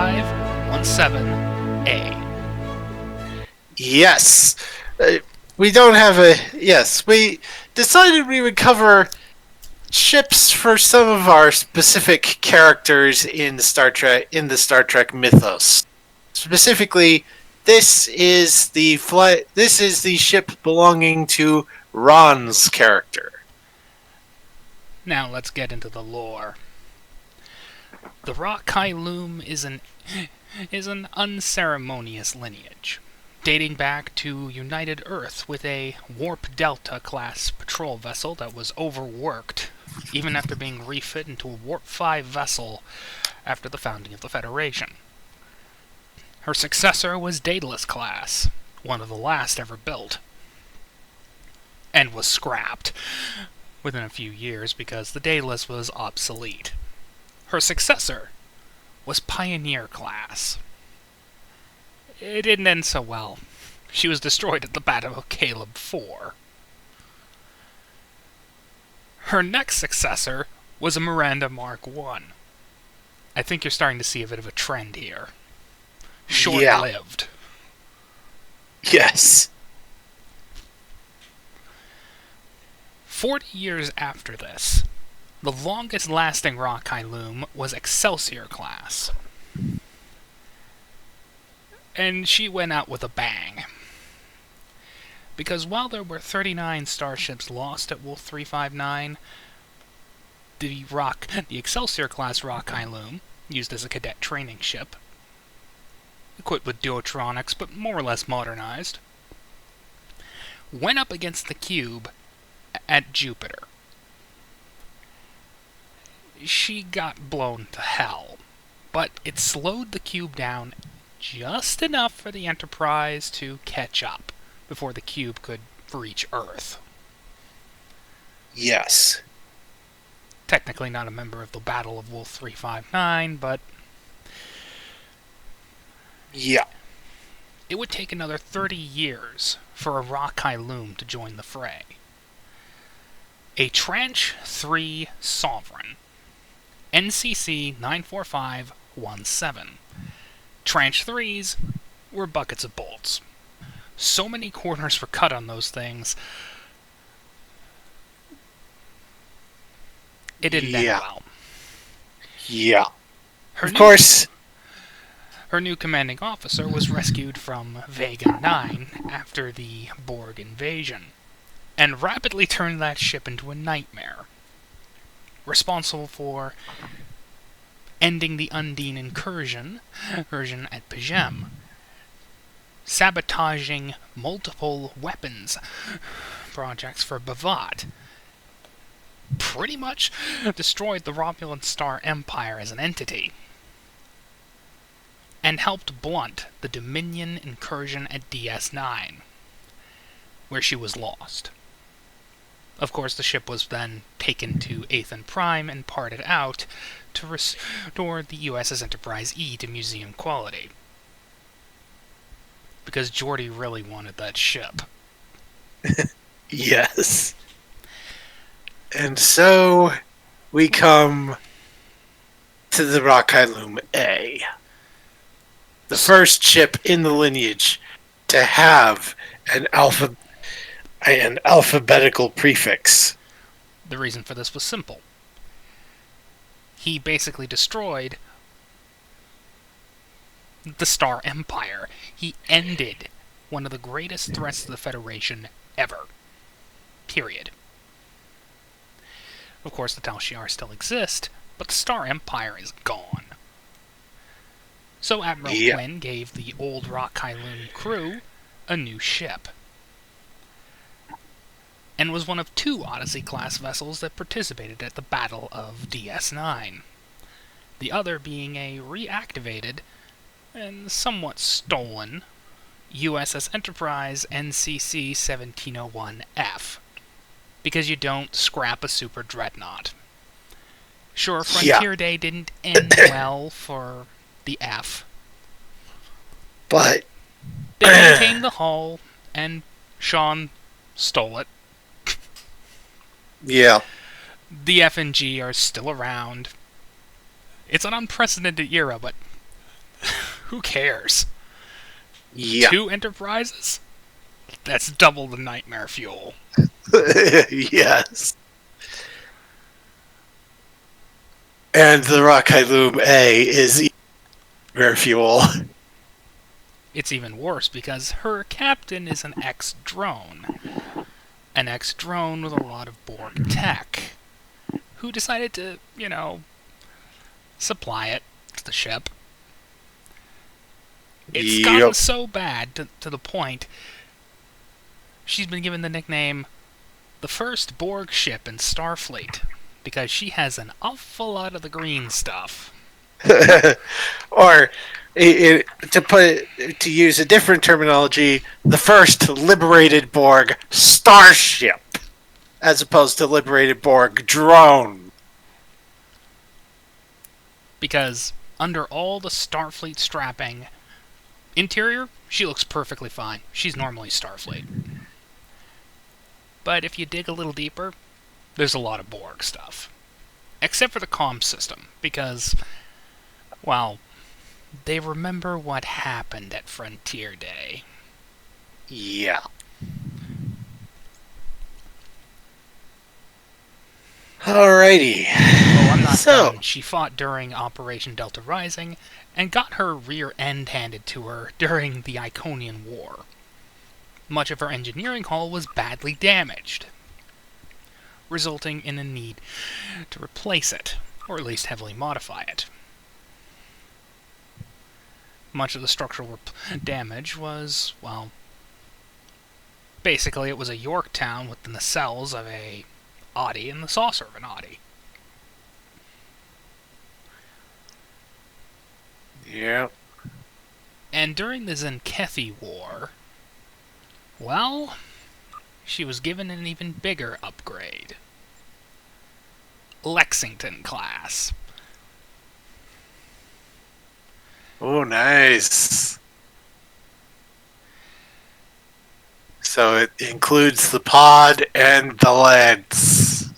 4517A. Yes. We don't have a... Yes, we decided we would cover ships for some of our specific characters in Star Trek, in the Star Trek mythos. Specifically, this is the ship belonging to Ron's character. Now let's get into the lore. The Cailum is an unceremonious lineage, dating back to United Earth with a Warp Delta class patrol vessel that was overworked, even after being refit into a Warp 5 vessel after the founding of the Federation. Her successor was Daedalus class, one of the last ever built, and was scrapped within a few years because the Daedalus was obsolete. Her successor was Pioneer class. It didn't end so well. She was destroyed at the Battle of Cailum 4. Her next successor was a Miranda Mark 1. I think you're starting to see a bit of a trend here. Short-lived. Yes. 40 years after this, the longest-lasting Cailum was Excelsior class. And she went out with a bang. Because while there were 39 starships lost at Wolf 359, the Excelsior-class Cailum, used as a cadet training ship, equipped with duotronics but more or less modernized, went up against the Cube at Jupiter. She got blown to hell, but it slowed the Cube down just enough for the Enterprise to catch up before the Cube could reach Earth. Yes. Technically not a member of the Battle of Wolf 359, but... yeah. It would take another 30 years for a Cailum to join the fray. A Tranche 3 Sovereign, NCC 94517. Tranche 3s were buckets of bolts. So many corners were cut on those things. It didn't end well. Yeah. Of course. Her new commanding officer was rescued from Vega 9 after the Borg invasion, and rapidly turned that ship into a nightmare, responsible for ending the Undine incursion at P'Jem, sabotaging multiple weapons projects for Bavat, pretty much destroyed the Romulan Star Empire as an entity, and helped blunt the Dominion incursion at DS9, where she was lost. Of course, the ship was then taken to Athen Prime and parted out to restore the USS Enterprise E to museum quality. Because Geordi really wanted that ship. Yes. And so we come to the Cailum A. The first ship in the lineage to have an alphabetical prefix. The reason for this was simple. He basically destroyed the Star Empire. He ended one of the greatest threats to the Federation ever. Period. Of course, the Tal Shiar still exist, but the Star Empire is gone. So Admiral Quinn gave the old Cailum crew a new ship, and was one of 2 Odyssey-class vessels that participated at the Battle of DS9, the other being a reactivated and somewhat stolen USS Enterprise NCC 1701F, because you don't scrap a super Dreadnought. Sure, Frontier Day didn't end well for the F, but they maintained the hull, and Sean stole it. Yeah. The F and G are still around. It's an unprecedented era, but Who cares? Yeah. 2 Enterprises? That's double the nightmare fuel. Yes. And the Cailum A is rare fuel. It's even worse because her captain is an ex-drone. An ex-drone with a lot of Borg tech. Who decided to, supply it to the ship. It's gotten so bad to the point she's been given the nickname the first Borg ship in Starfleet because she has an awful lot of the green stuff. Or to use a different terminology, the first liberated Borg starship, as opposed to liberated Borg drone. Because under all the Starfleet strapping, interior, she looks perfectly fine. She's normally Starfleet. But if you dig a little deeper, there's a lot of Borg stuff. Except for the comm system, because, well, they remember what happened at Frontier Day. Yeah. Alrighty. Oh, I'm not done. She fought during Operation Delta Rising and got her rear end handed to her during the Iconian War. Much of her engineering hull was badly damaged, resulting in a need to replace it, or at least heavily modify it. Much of the structural damage was, well, basically it was a Yorktown with the nacelles of a Audi and the saucer of an Audi. Yeah. And during the Zenkethi War, well, she was given an even bigger upgrade. Lexington class. Oh, nice. So it includes the pod and the leads.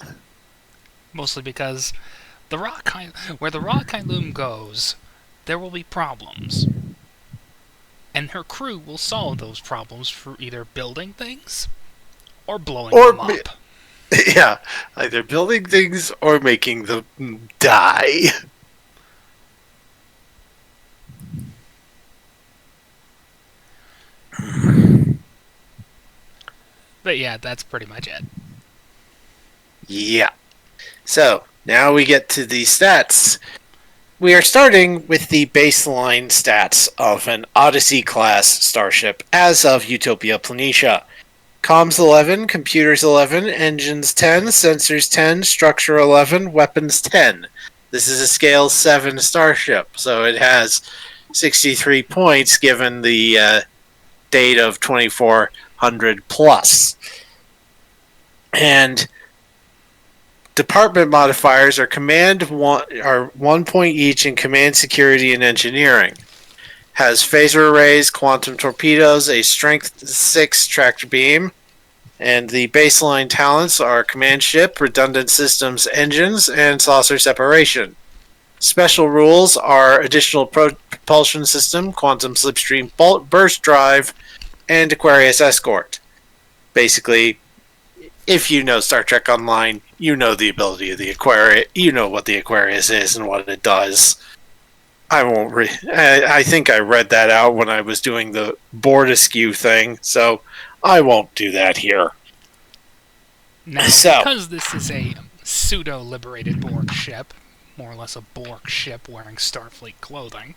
Mostly because where the Cailum goes, there will be problems. And her crew will solve those problems through either building things or blowing them up. Yeah, either building things or making them die. But yeah, that's pretty much it. Yeah. So, now we get to the stats. We are starting with the baseline stats of an Odyssey-class starship as of Utopia Planitia. Comms 11, computers 11, engines 10, sensors 10, structure 11, weapons 10. This is a scale 7 starship, so it has 63 points given the date of 2400 plus. And department modifiers are are 1 point each in command, security, and engineering. Has phaser arrays, quantum torpedoes, a strength 6 tractor beam, and the baseline talents are command ship, redundant systems engines, and saucer separation. Special rules are additional propulsion system, quantum slipstream burst drive, and Aquarius escort. Basically, if you know Star Trek Online, you know the ability of the Aquarius. You know what the Aquarius is and what it does. I won't I think I read that out when I was doing the board askew thing, so I won't do that here. Now, because this is a pseudo-liberated Borg ship, more or less a Borg ship wearing Starfleet clothing.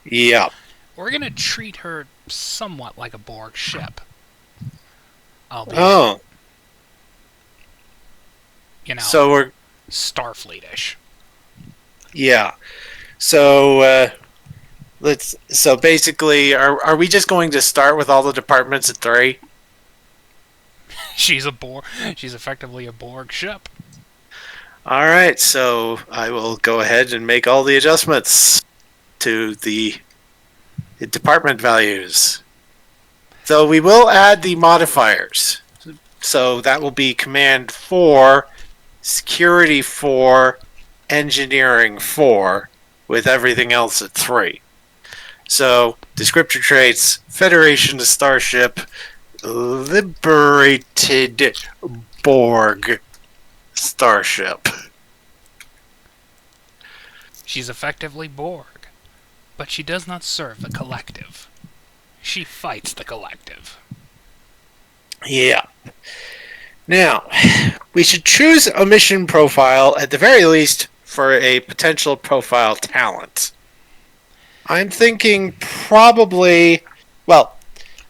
Yeah. We're going to treat her somewhat like a Borg ship. Albeit, so we're Starfleet-ish. Yeah. So so basically, are we just going to start with all the departments at 3? She's effectively a Borg ship. All right, so I will go ahead and make all the adjustments to the department values. So we will add the modifiers. So that will be command 4, security 4, engineering 4, with everything else at 3. So, descriptor traits, Federation starship, liberated Borg starship. She's effectively Borg, but she does not serve the collective. She fights the collective. Yeah. Now, we should choose a mission profile, at the very least, for a potential profile talent. I'm thinking probably, well,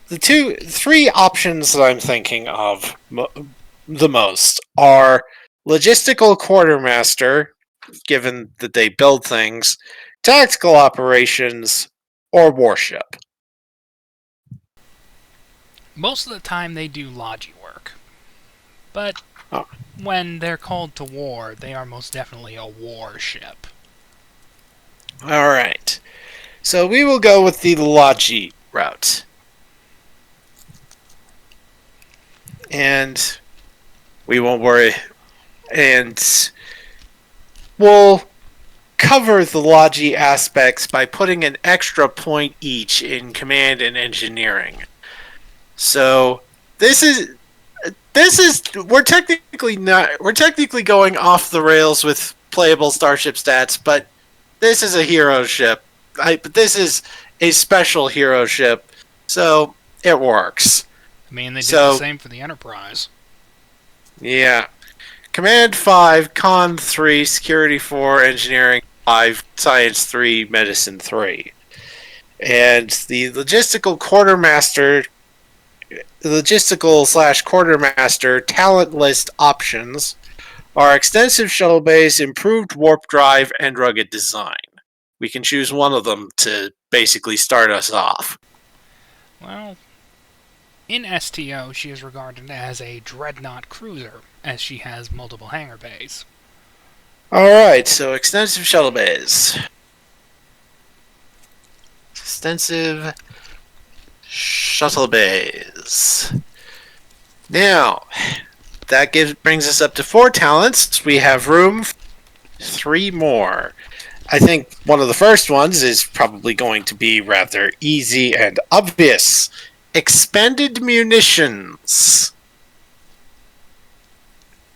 the three options that I'm thinking of the most are logistical quartermaster, given that they build things, tactical operations, or warship. Most of the time they do logi work. But Oh. when they're called to war, they are most definitely a warship. Alright. So we will go with the logi route. And we won't worry. And we'll cover the logi aspects by putting an extra point each in command and engineering. So this is we're technically going off the rails with playable starship stats, but this is a hero ship. But this is a special hero ship, so it works. I mean, they did the same for the Enterprise. Yeah. Command 5, Con 3, Security 4, Engineering 5, Science 3, Medicine 3. And the logistical/quartermaster talent list options are extensive shuttle bays, improved warp drive, and rugged design. We can choose one of them to basically start us off. Well, in STO, she is regarded as a Dreadnought cruiser, as she has multiple hangar bays. Alright, so extensive shuttle bays. Extensive shuttle bays. Now, that brings us up to 4 talents. We have room for 3 more. I think one of the first ones is probably going to be rather easy and obvious. Expended munitions.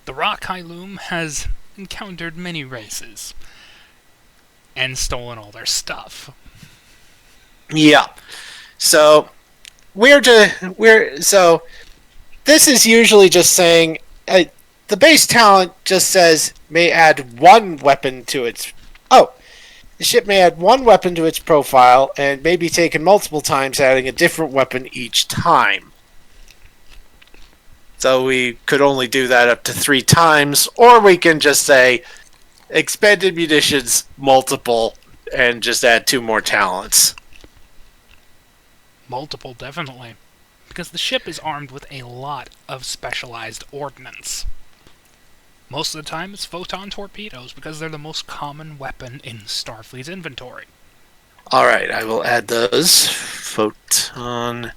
The rock Cailum has encountered many races and stolen all their stuff. Yeah. So this is usually just saying the base talent just says may add one weapon to its. Oh, the ship may add one weapon to its profile and may be taken multiple times, adding a different weapon each time. So we could only do that up to 3 times, or we can just say expended munitions multiple and just add 2 more talents. Multiple, definitely. Because the ship is armed with a lot of specialized ordnance. Most of the time it's photon torpedoes, because they're the most common weapon in Starfleet's inventory. Alright, I will add those. Photon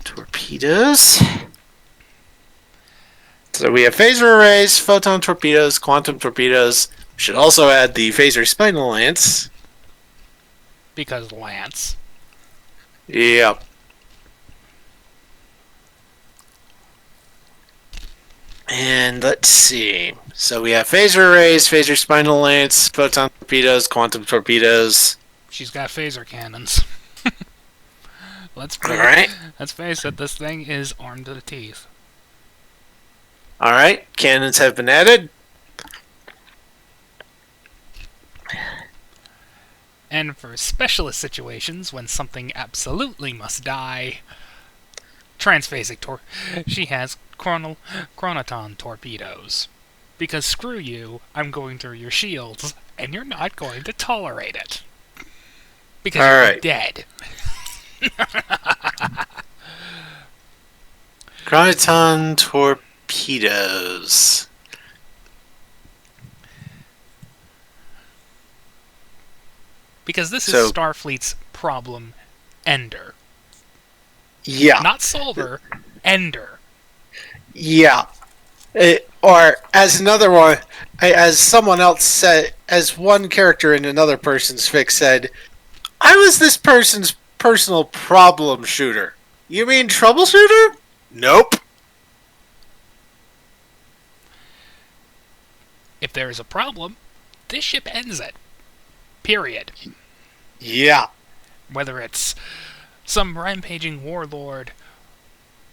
torpedoes. So we have phaser arrays, photon torpedoes, quantum torpedoes. We should also add the phaser spinal lance. Because Lance. Yep. And let's see. So we have phaser arrays, phaser spinal lance, photon torpedoes, quantum torpedoes. She's got phaser cannons. Let's face it, this thing is armed to the teeth. Alright, cannons have been added. And for specialist situations, when something absolutely must die, transphasic she has chronoton torpedoes. Because screw you, I'm going through your shields, and you're not going to tolerate it. Because you're dead. Chronoton torpedoes. Because this is Starfleet's problem ender. Yeah. Not solver, ender. Yeah. Or as another one, as someone else said, as one character in another person's fic said, I was this person's personal problem shooter. You mean troubleshooter? Nope. If there is a problem, this ship ends it. Period. Yeah. Whether it's some rampaging warlord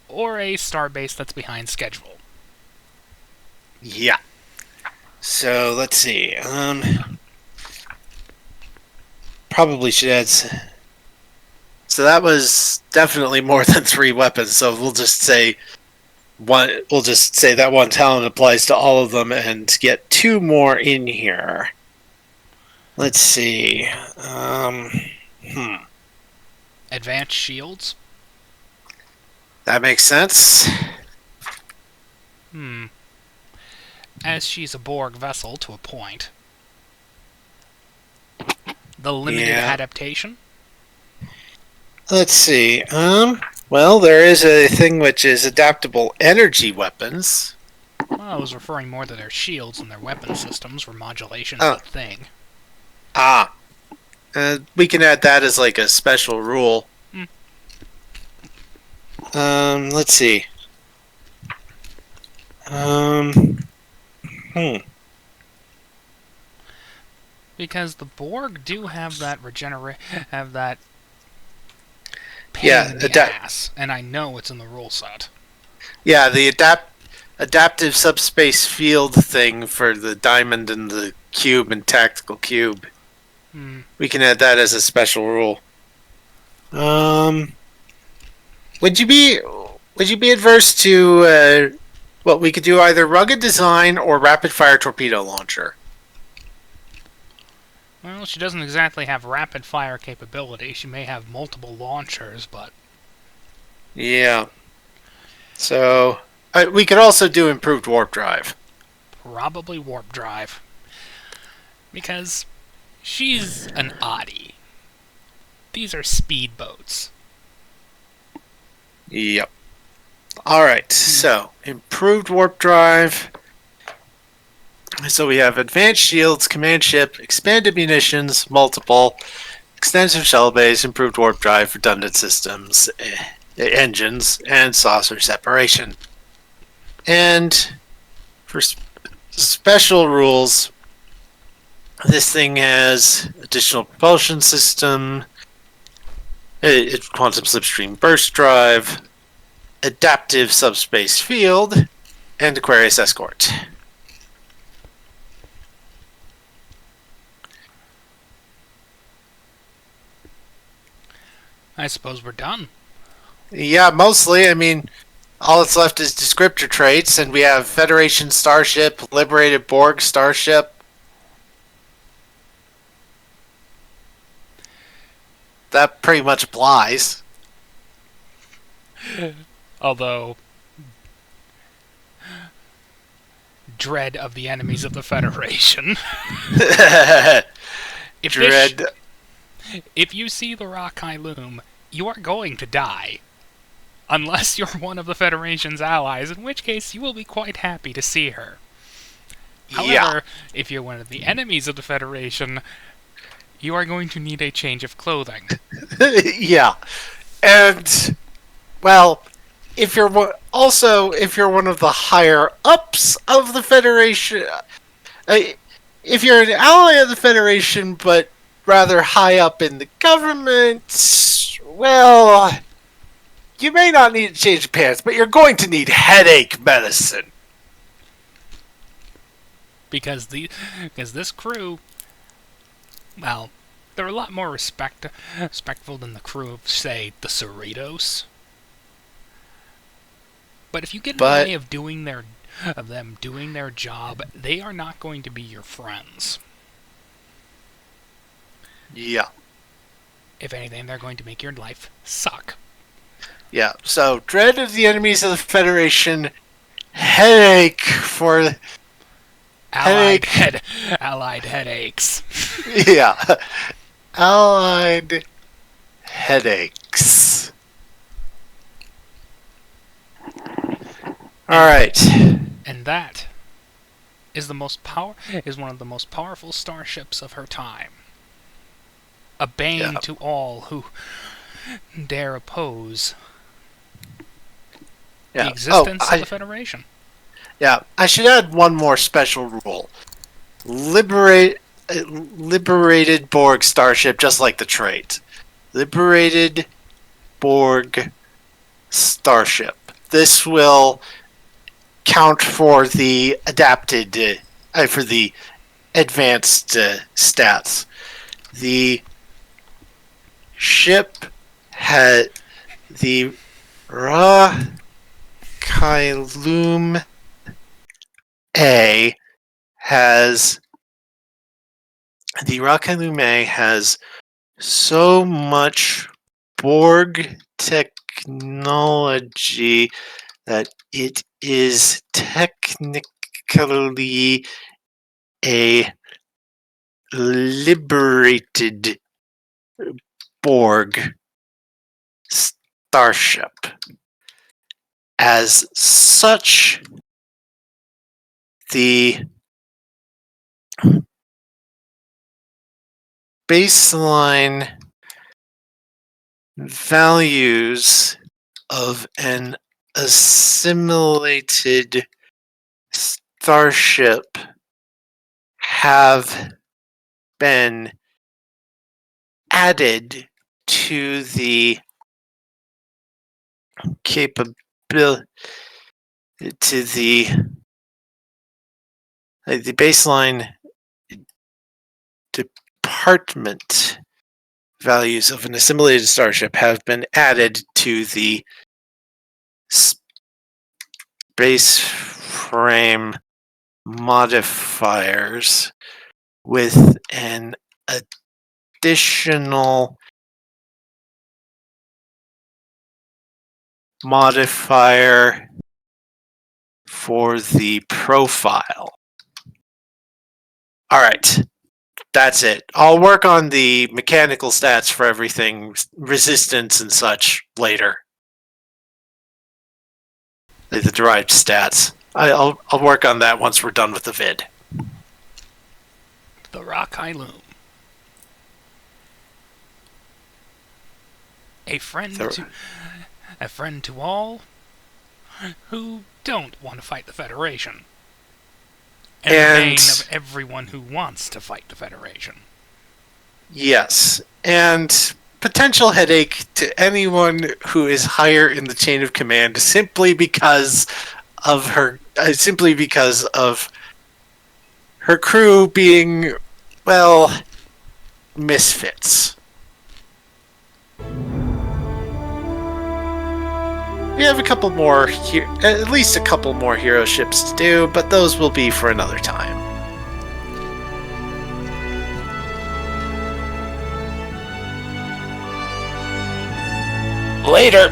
or a starbase that's behind schedule. Yeah. So let's see. Probably should add. So that was definitely more than 3 weapons. So we'll just say one. We'll just say that one talent applies to all of them, and get 2 more in here. Let's see. Advanced shields. That makes sense. As she's a Borg vessel to a point. The limited adaptation. Let's see. Well, there is a thing which is adaptable energy weapons. Well, I was referring more to their shields and their weapon systems, where modulation's a thing. We can add that as like a special rule. Let's see. Because the Borg do have that pain in the ass, and I know it's in the rule set. Yeah, the adaptive subspace field thing for the diamond and the cube and tactical cube. We can add that as a special rule. Would you be adverse to what we could do either rugged design or rapid fire torpedo launcher? Well, she doesn't exactly have rapid fire capability. She may have multiple launchers, but yeah. So we could also do improved warp drive. Probably warp drive, because she's an oddie. These are speedboats. Yep. Alright, so improved warp drive. So we have advanced shields, command ship, expanded munitions, multiple, extensive shell base, improved warp drive, redundant systems, engines, and saucer separation. And for special rules, this thing has additional propulsion system, quantum slipstream burst drive, adaptive subspace field, and Aquarius escort. I suppose we're done. Yeah, mostly. I mean, all that's left is descriptor traits, and we have Federation starship, liberated Borg starship. That pretty much applies. Although, dread of the enemies of the Federation. Dread. If you see the rock Cailum, you are going to die. Unless you're one of the Federation's allies, in which case you will be quite happy to see her. However, if you're one of the enemies of the Federation, you are going to need a change of clothing. Yeah. And, well, if you're one of the higher ups of the Federation, if you're an ally of the Federation but rather high up in the government, well, you may not need to change pants, but you're going to need headache medicine. Because this crew, well, they're a lot more respectful than the crew of, say, the Cerritos. But if you get in the way of them doing their job, they are not going to be your friends. Yeah. If anything, they're going to make your life suck. Yeah, so dread of the enemies of the Federation, headache for... Allied headaches. Yeah. Allied headaches. Alright. And that is one of the most powerful starships of her time. a bane Yeah. to all who dare oppose the Yeah. existence of the Federation. Yeah. I should add one more special rule. Liberated Borg starship, just like the trait. Liberated Borg starship. This will count for the for the advanced stats. The ship had the Cailum A has so much Borg technology that it is technically a liberated Borg starship. As such, the baseline values of an assimilated starship have been added to the capability to the baseline department values of an assimilated starship have been added to the space frame modifiers with an additional modifier for the profile. All right, that's it. I'll work on the mechanical stats for everything, resistance and such, later. The derived stats. I'll work on that once we're done with the vid. The Cailum. A friend to all who don't want to fight the Federation. And the bane of everyone who wants to fight the Federation. Yes, and potential headache to anyone who is higher in the chain of command simply because of her crew being, well, misfits. We have at least a couple more hero ships to do, but those will be for another time. Later!